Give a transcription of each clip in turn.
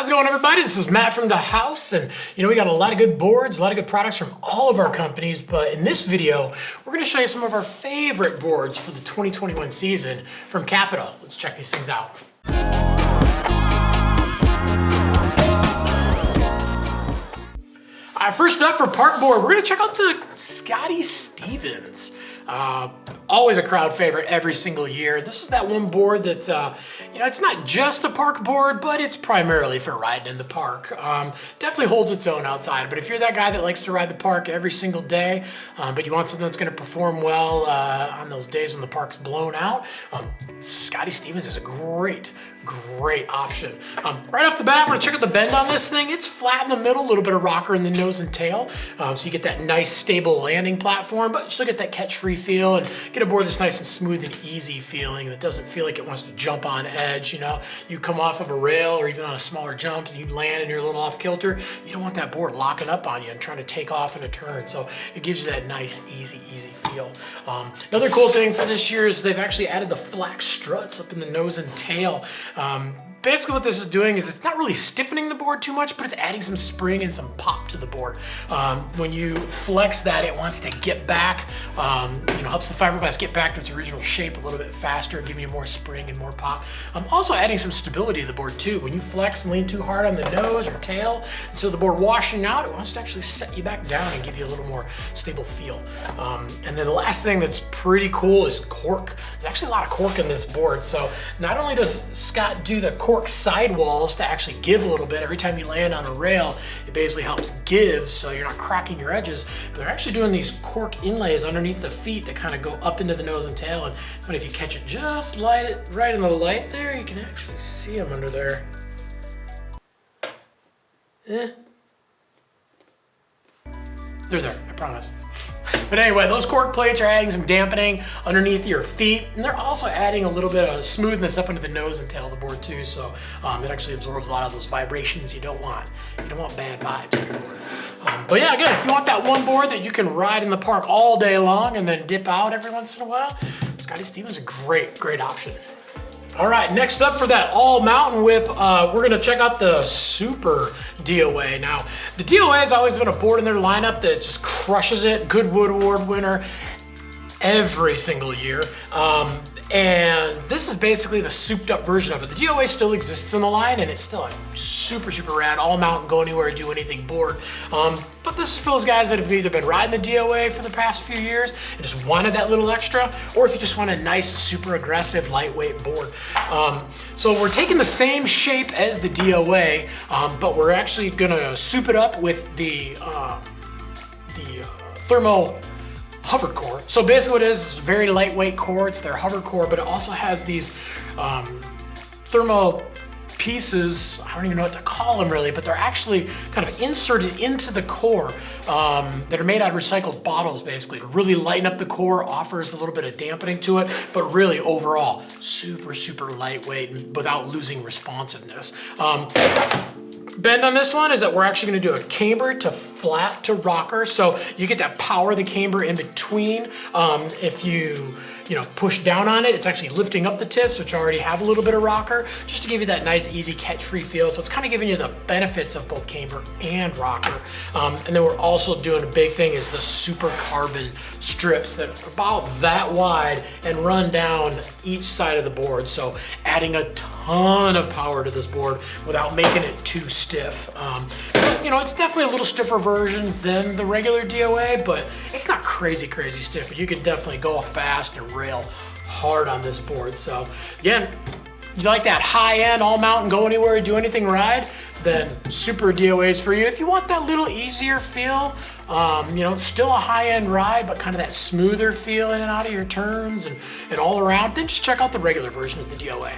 How's it going, everybody? This is Matt from the house, and we got a lot of good boards, a lot of good products from all of our companies, but in this video, we're gonna show you some of our favorite boards for the 2021 season from Capita. Let's check these things out. First up for park board, we're gonna check out the Scotty Stevens. Always a crowd favorite every single year. This is that one board that, it's not just a park board, but it's primarily for riding in the park. Definitely holds its own outside, but if you're that guy that likes to ride the park every single day, but you want something that's gonna perform well on those days when the park's blown out, Scotty Stevens is a great option. Right off the bat, we're gonna check out the bend on this thing. It's flat in the middle, a little bit of rocker in the nose and tail. So you get that nice stable landing platform, but you still get that catch-free feel and get a board that's nice and smooth and easy feeling that doesn't feel like it wants to jump on edge. You come off of a rail or even on a smaller jump and you land and you're a little off kilter. You don't want that board locking up on you and trying to take off in a turn. So it gives you that nice, easy feel. Another cool thing for this year is they've actually added the flax struts up in the nose and tail. Basically what this is doing is it's not really stiffening the board too much, but it's adding some spring and some pop to the board. When you flex that, it wants to get back, helps the fiberglass get back to its original shape a little bit faster, giving you more spring and more pop. Also adding some stability to the board too. When you flex and lean too hard on the nose or tail, instead of the board washing out, it wants to actually set you back down and give you a little more stable feel. And then the last thing that's pretty cool is cork. There's actually a lot of cork in this board. So not only does Scott do the cork sidewalls to actually give a little bit every time you land on a rail, it basically helps give so you're not cracking your edges, but they're actually doing these cork inlays underneath the feet that kind of go up into the nose and tail, and it's funny, if you catch it just right in the light there, you can actually see them under there. They're there, I promise. But anyway, those cork plates are adding some dampening underneath your feet, and they're also adding a little bit of smoothness up into the nose and tail of the board too, so it actually absorbs a lot of those vibrations you don't want. You don't want bad vibes on your board. But yeah, again, if you want that one board that you can ride in the park all day long and then dip out every once in a while, Scotty Stevens is a great option. All right, next up for that all mountain whip, we're gonna check out the Super DOA. Now, the DOA has always been a board in their lineup that just crushes it. Good Wood Award winner every single year. And this is basically the souped up version of it. The DOA still exists in the line and it's still a super rad, all mountain, go anywhere, do anything board. But this is for those guys that have either been riding the DOA for the past few years and just wanted that little extra, or if you just want a nice, super aggressive, lightweight board. So we're taking the same shape as the DOA, but we're actually gonna soup it up with the thermo hover core. So basically what it is a very lightweight core. It's their hover core, but it also has these thermal pieces, I don't even know what to call them really, but they're actually kind of inserted into the core that are made out of recycled bottles basically to really lighten up the core, offers a little bit of dampening to it, but really overall super lightweight without losing responsiveness. Bend on this one is that we're actually gonna do a camber to flat to rocker. So you get that power of the camber in between. If you push down on it, it's actually lifting up the tips, which already have a little bit of rocker, just to give you that nice, easy, catch-free feel. So it's kind of giving you the benefits of both camber and rocker. And then we're also doing a big thing is the super carbon strips that are about that wide and run down each side of the board. So adding a ton of power to this board without making it too stiff. But, it's definitely a little stiffer version than the regular DOA, but it's not crazy stiff, but you can definitely go fast and rail hard on this board. So again, you like that high-end, all mountain, go anywhere, do anything ride, then Super DOA is for you. If you want that little easier feel, still a high-end ride, but kind of that smoother feel in and out of your turns and all around, then just check out the regular version of the DOA.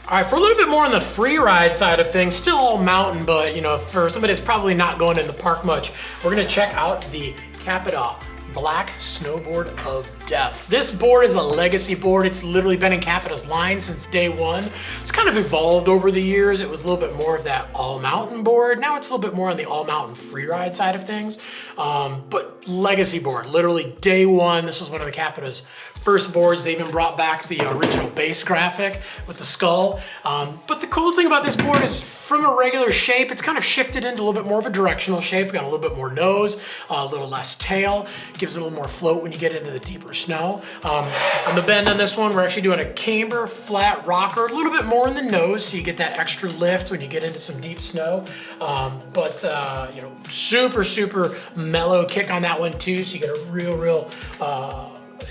All right, for a little bit more on the free ride side of things, still all mountain, but for somebody that's probably not going in the park much, we're gonna check out the Capita Black Snowboard of Death. This board is a legacy board. It's literally been in Capita's line since day one. It's kind of evolved over the years. It was a little bit more of that all mountain board. Now it's a little bit more on the all mountain free ride side of things. But legacy board, literally day one. This was one of the Capita's first boards. They even brought back the original base graphic with the skull. But the cool thing about this board is from a regular shape, it's kind of shifted into a little bit more of a directional shape. We got a little bit more nose, a little less tail, gives it a little more float when you get into the deeper snow. On the bend on this one, we're actually doing a camber flat rocker, a little bit more in the nose, so you get that extra lift when you get into some deep snow. You know, super mellow kick on that one too, so you get a real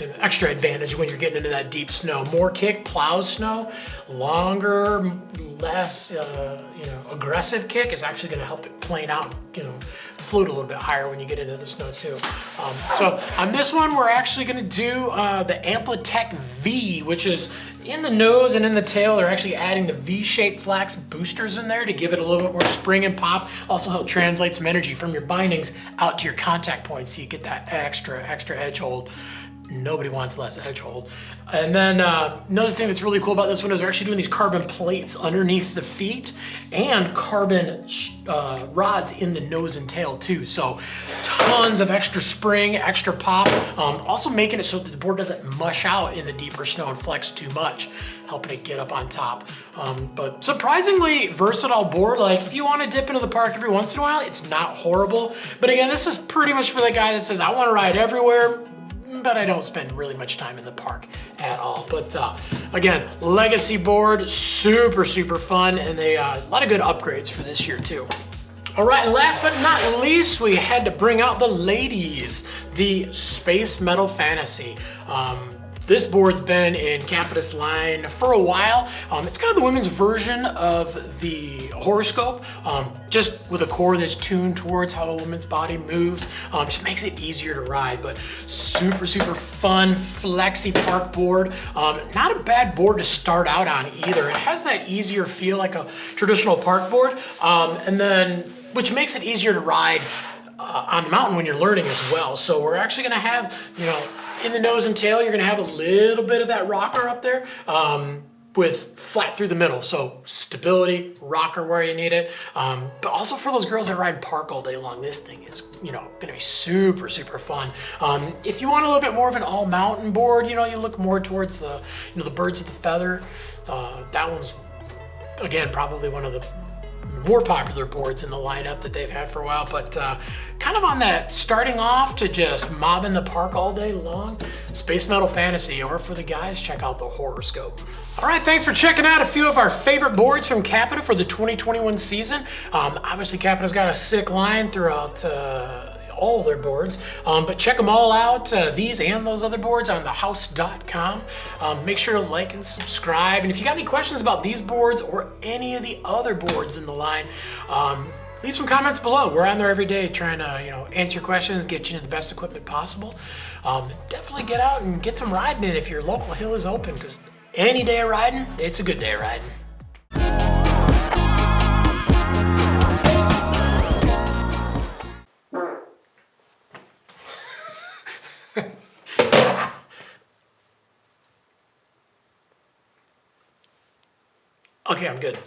an extra advantage when you're getting into that deep snow. More kick, plows snow. Longer, less aggressive kick is actually going to help it plane out, float a little bit higher when you get into the snow too. So on this one, we're actually going to do the Amplitech V, which is in the nose and in the tail. They're actually adding the V-shaped flax boosters in there to give it a little bit more spring and pop. Also help translate some energy from your bindings out to your contact points, so you get that extra edge hold. Nobody wants less edge hold. And then another thing that's really cool about this one is they're actually doing these carbon plates underneath the feet and carbon rods in the nose and tail too. So tons of extra spring, extra pop. Also making it so that the board doesn't mush out in the deeper snow and flex too much, helping it get up on top. But surprisingly versatile board. Like if you want to dip into the park every once in a while, it's not horrible. But again, this is pretty much for the guy that says, I want to ride everywhere, but I don't spend really much time in the park at all. But again, legacy board, super fun, and they a lot of good upgrades for this year too. All right, and last but not least, we had to bring out the ladies, the Space Metal Fantasy. This board's been in Capita's line for a while. It's kind of the women's version of the horoscope, just with a core that's tuned towards how a woman's body moves. Just makes it easier to ride, but super fun, flexy park board. Not a bad board to start out on either. It has that easier feel like a traditional park board, which makes it easier to ride on the mountain when you're learning as well. So we're actually gonna have, in the nose and tail, you're gonna have a little bit of that rocker up there with flat through the middle. So stability, rocker where you need it. But also for those girls that ride park all day long, this thing is, gonna be super fun. If you want a little bit more of an all mountain board, you look more towards the, the birds of the feather. That one's, again, probably one of the more popular boards in the lineup that they've had for a while, but kind of on that starting off to just mobbing the park all day long, Space Metal Fantasy, or for the guys, check out the horoscope. All right, thanks for checking out a few of our favorite boards from Capita for the 2021 season. Obviously, Capita's got a sick line throughout all their boards, but check them all out, these and those other boards, on thehouse.com. Make sure to like and subscribe, and if you got any questions about these boards or any of the other boards in the line, leave some comments below. We're on there every day trying to answer questions, get you the best equipment possible. Definitely get out and get some riding in if your local hill is open, because any day of riding, it's a good day of riding. Okay, I'm good.